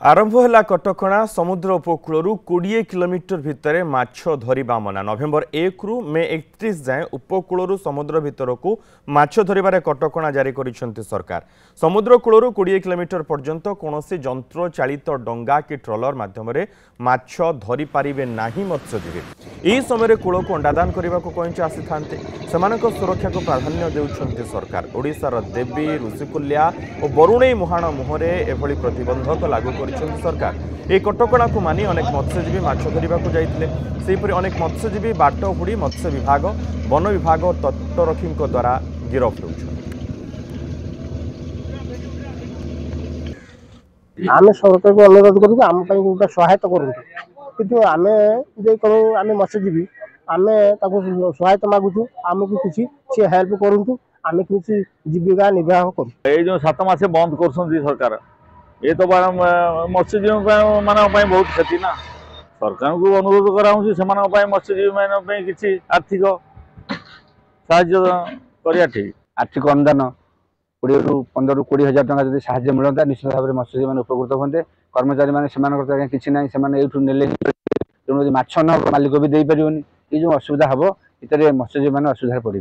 आरंभ है कटकणा समुद्र उपकूल 20 किलोमीटर भितर माछ धरिबा मना। नवेम्बर 1 रु मे 31 जाए उपकूल समुद्र भितर को माछ धरिबारे कटकणा जारी करिसेंति सरकार। समुद्र कूल 20 किलोमीटर पर्यंत कौनसी यंत्र चालित डंगा कि ट्रलर माध्यम माछ धरि पारिबे नाही मत्स्यजीवी। यही समय कूल को अंडादान करने को कईच आसी था सुरक्षा को प्राधान्य देउछंति सरकार। ओडिशार देवी ऋषिकुल्या और बरुणेई मुहाण मुहरे एभली प्रतिबंधक लागू करिसेंति सरकार। ए कटकणा को मानि अनेक मत्स्यजीवी माछ धरिबा को जाइथिले। सेहिपरि अनेक मत्स्यजीवी बाट हुड़ी मत्स्य विभाग वन विभाग तटरक्षी द्वारा गिरफ होउछन। आम सरकार को अनुरोध करूँ आम गोटे सहायता करूँ कि आम आम मत्स्यजीवी आम सहायता मागुचु आमको किसी सी हेल्प करूँ आम किसी जीविका निर्वाह करूँ। ये जो 7 मास बंद कर सरकार ये तो मत्स्यजीवी मान बहुत क्षति ना। सरकार को अनुरोध कराऊँ से मत्स्यजीवी मान किसी आर्थिक साहाय्य ठीक आर्थिक अनुदान 20 ରୁ 15 ରୁ 20 हजार टका जब साहाय्य मिलता निश्चित भाव में मत्स्यजीवी मैंने उपकृत होते। कर्मचारी मैंने किसी ना से नेले तेणु माछ न मालिक भी दे पारे ये जो असुविधा हम इतने मत्स्यजीवी मैंने असुविधा पड़े।